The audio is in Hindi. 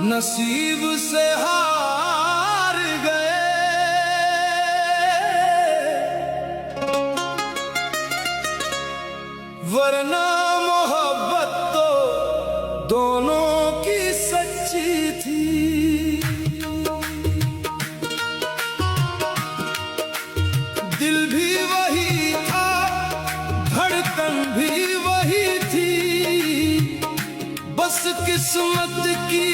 नसीब से हार गए, वरना मोहब्बत तो दोनों की सच्ची थी। दिल भी वही था, धड़कन भी वही थी, बस किस्मत की